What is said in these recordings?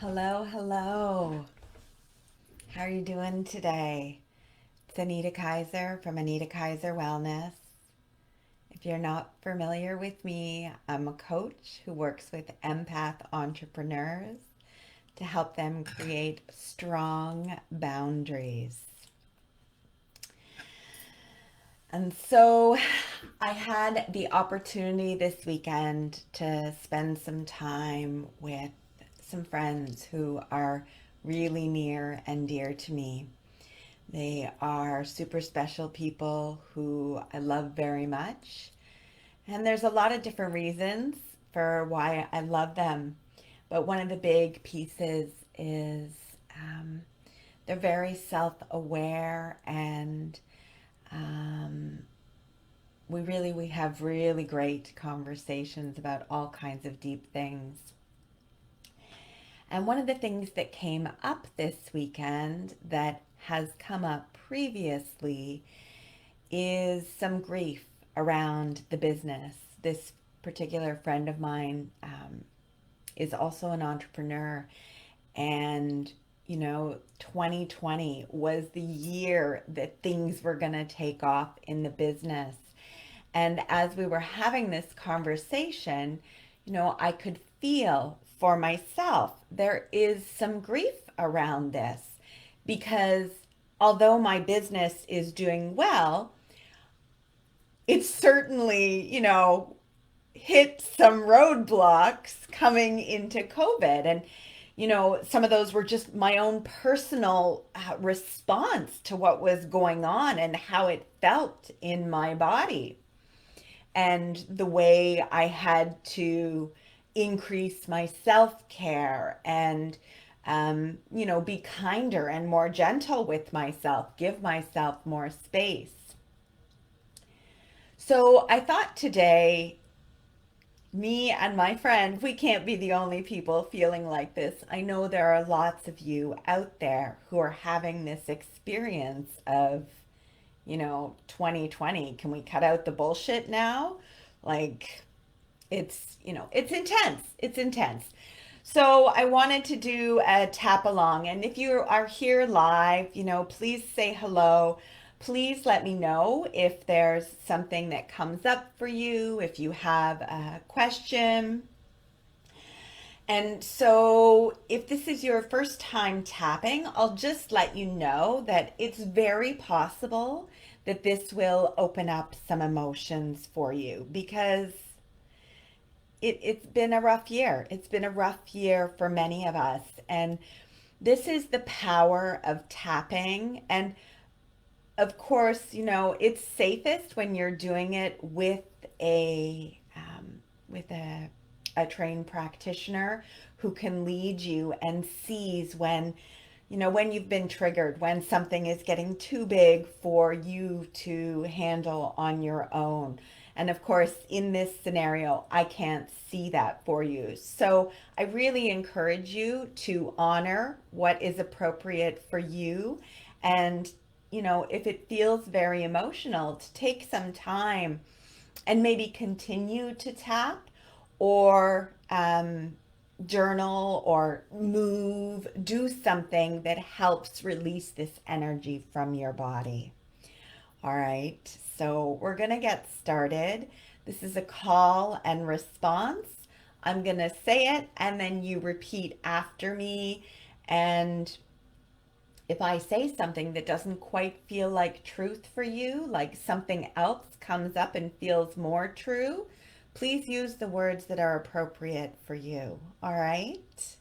Hello, hello. How are you doing today? It's Anita Kaiser from Anita Kaiser Wellness. If you're not familiar with me, I'm a coach who works with empath entrepreneurs to help them create strong boundaries. And so I had the opportunity this weekend to spend some time with some friends who are really near and dear to me. They are super special people who I love very much. And there's a lot of different reasons for why I love them. But one of the big pieces is um, they're very self aware and um, we have really great conversations about all kinds of deep things. And one of the things that came up this weekend that has come up previously is some grief around the business. This particular friend of mine is also an entrepreneur, and 2020 was the year that things were going to take off in the business. And as we were having this conversation, I could feel for myself there is some grief around this because although my business is doing well, it's certainly, hit some roadblocks coming into COVID. And, some of those were just my own personal response to what was going on and how it felt in my body and the way I had to increase my self care and, be kinder and more gentle with myself, give myself more space. So I thought today, me and my friend, we can't be the only people feeling like this. I know there are lots of you out there who are having this experience of, 2020. Can we cut out the bullshit now? Like, it's intense. It's intense. So I wanted to do a tap along. And if you are here live, please say hello. Please let me know if there's something that comes up for you, if you have a question. And so, if this is your first time tapping, I'll just let you know that it's very possible that this will open up some emotions for you because it's been a rough year. It's been a rough year for many of us. And this is the power of tapping. And of course, it's safest when you're doing it with a trained practitioner who can lead you and sees when you've been triggered, when something is getting too big for you to handle on your own. And of course, in this scenario, I can't see that for you. So I really encourage you to honor what is appropriate for you. And, if it feels very emotional, to take some time and maybe continue to tap or journal or move, do something that helps release this energy from your body. All right, so we're going to get started. This is a call and response. I'm going to say it and then you repeat after me. And if I say something that doesn't quite feel like truth for you, like something else comes up and feels more true, please use the words that are appropriate for you. All right?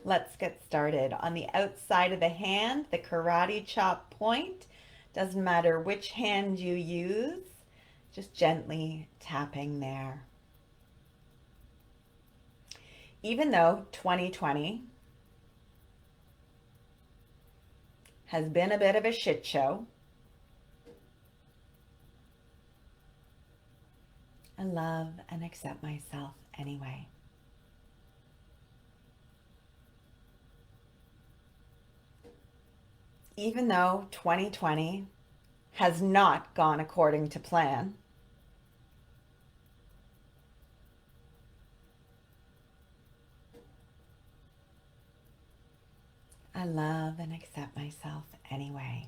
Let's get started. On the outside of the hand, the karate chop point. Doesn't matter which hand you use, just gently tapping there. Even though 2020 has been a bit of a shit show, I love and accept myself anyway. Even though 2020 has not gone according to plan, I love and accept myself anyway.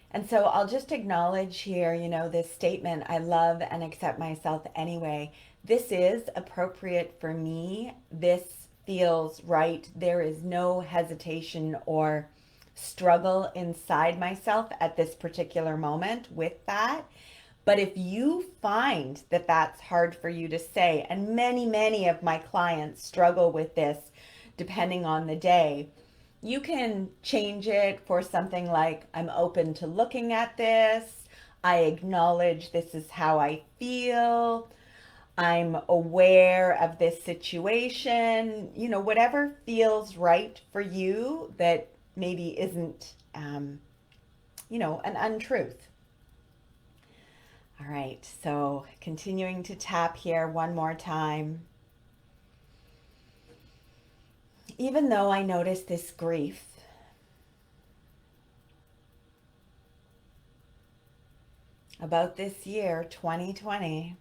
And so I'll just acknowledge here, this statement, I love and accept myself anyway. This is appropriate for me. This feels right. There is no hesitation or struggle inside myself at this particular moment with that. But if you find that that's hard for you to say, and many of my clients struggle with this depending on the day, you can change it for something like, I'm open to looking at this. I acknowledge this is how I feel. I'm aware of this situation. Whatever feels right for you that maybe isn't, an untruth. All right, so continuing to tap here one more time. Even though I notice this grief, about this year, 2020,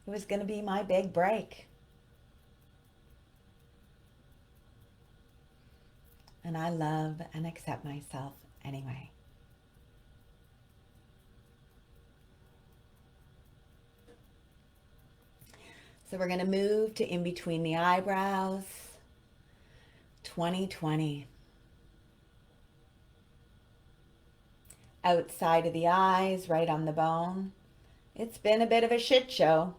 it was going to be my big break. And I love and accept myself anyway. So we're going to move to in between the eyebrows, 2020. Outside of the eyes, right on the bone. It's been a bit of a shit show.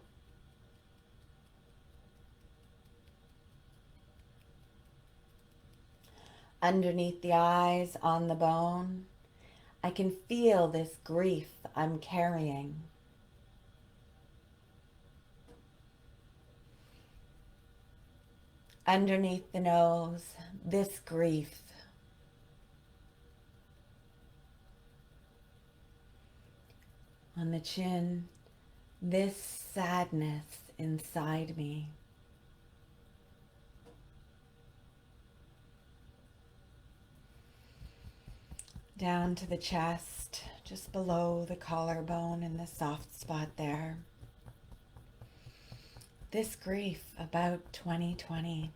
Underneath the eyes, on the bone, I can feel this grief I'm carrying. Underneath the nose, this grief. On the chin, this sadness inside me. Down to the chest, just below the collarbone and the soft spot there. This grief about 2020.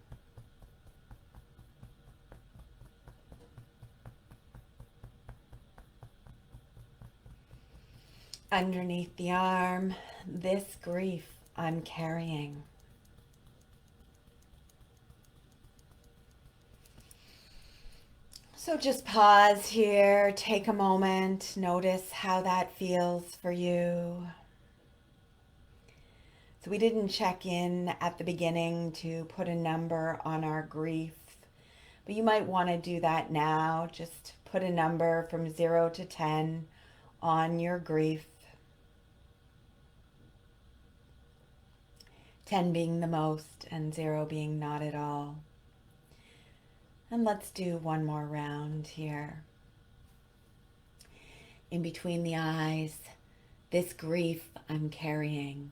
Underneath the arm, this grief I'm carrying. So just pause here, take a moment, notice how that feels for you. So we didn't check in at the beginning to put a number on our grief, but you might want to do that now. Just put a number from 0 to 10 on your grief. 10 being the most and 0 being not at all. And let's do one more round here. In between the eyes, this grief I'm carrying.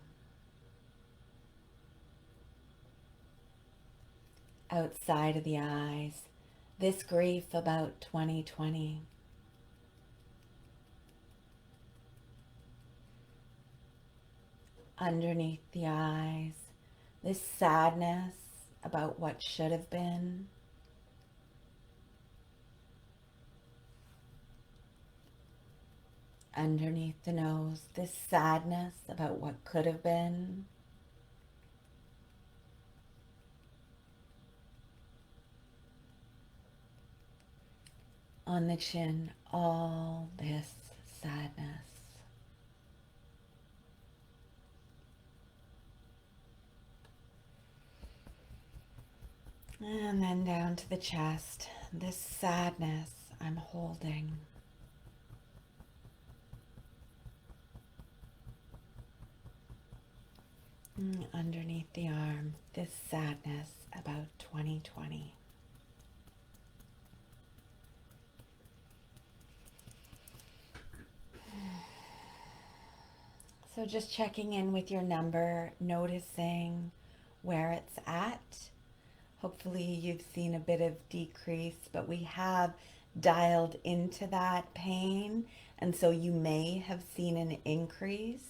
Outside of the eyes, this grief about 2020. Underneath the eyes, this sadness about what should have been. Underneath the nose, this sadness about what could have been. On the chin, all this sadness. And then down to the chest, this sadness I'm holding. Underneath the arm, this sadness about 2020. So just checking in with your number, noticing where it's at. Hopefully you've seen a bit of decrease, but we have dialed into that pain, and so you may have seen an increase.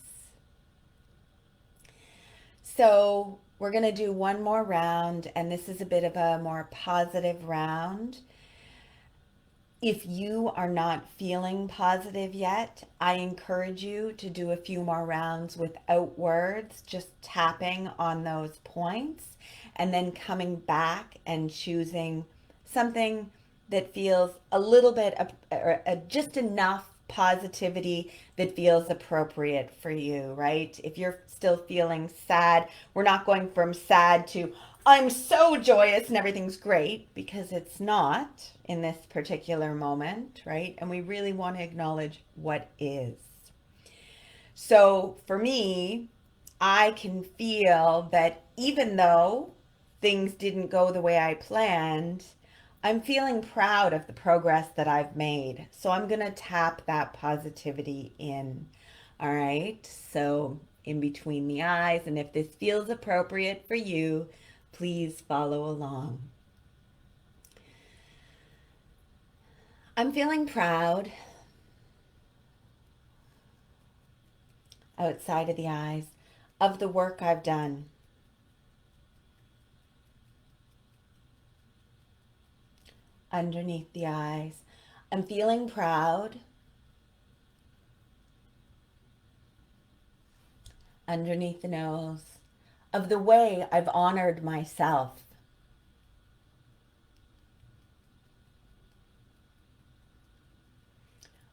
So we're going to do one more round, and this is a bit of a more positive round. If you are not feeling positive yet, I encourage you to do a few more rounds without words, just tapping on those points, and then coming back and choosing something that feels a little bit, just enough positivity that feels appropriate for you, right? If you're still feeling sad, we're not going from sad to I'm so joyous and everything's great, because it's not in this particular moment, right? And we really want to acknowledge what is. So for me, I can feel that even though things didn't go the way I planned, I'm feeling proud of the progress that I've made. So I'm going to tap that positivity in. All right. So in between the eyes, and if this feels appropriate for you, please follow along. I'm feeling proud outside of the eyes of the work I've done. Underneath the eyes, I'm feeling proud underneath the nose of the way I've honored myself.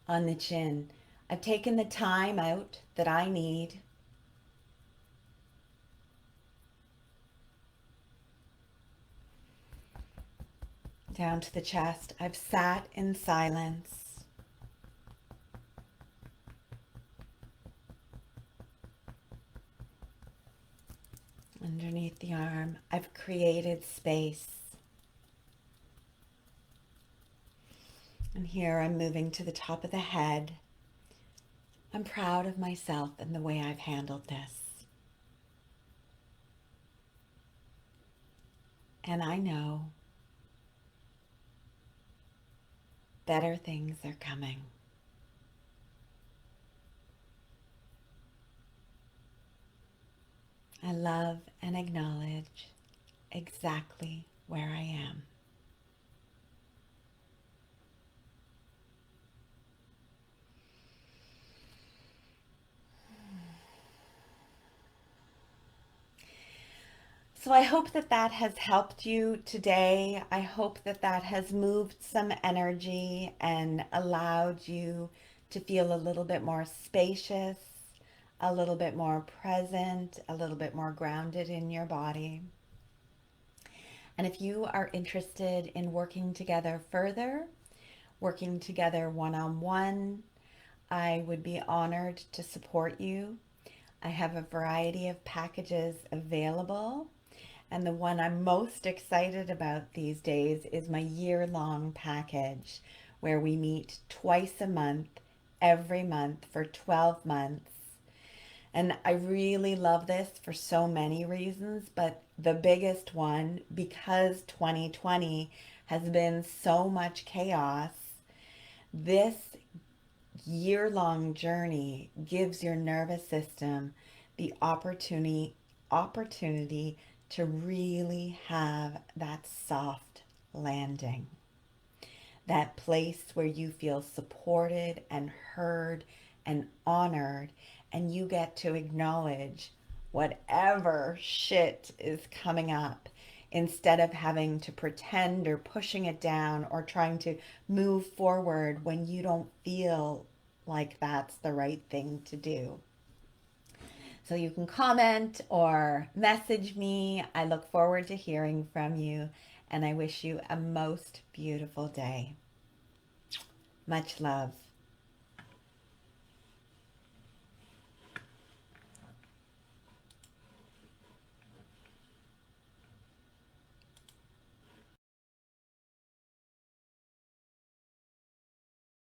On the chin, I've taken the time out that I need. Down to the chest, I've sat in silence. Underneath the arm, I've created space. And here I'm moving to the top of the head. I'm proud of myself and the way I've handled this. And I know better things are coming. I love and acknowledge exactly where I am. So I hope that that has helped you today. I hope that that has moved some energy and allowed you to feel a little bit more spacious, a little bit more present, a little bit more grounded in your body. And if you are interested in working together further, working together one-on-one, I would be honored to support you. I have a variety of packages available, and the one I'm most excited about these days is my year-long package, where we meet twice a month, every month for 12 months. And I really love this for so many reasons, but the biggest one, because 2020 has been so much chaos, this year-long journey gives your nervous system the opportunity to really have that soft landing, that place where you feel supported and heard and honored, and you get to acknowledge whatever shit is coming up instead of having to pretend or pushing it down or trying to move forward when you don't feel like that's the right thing to do. So you can comment or message me. I look forward to hearing from you, and I wish you a most beautiful day. Much love.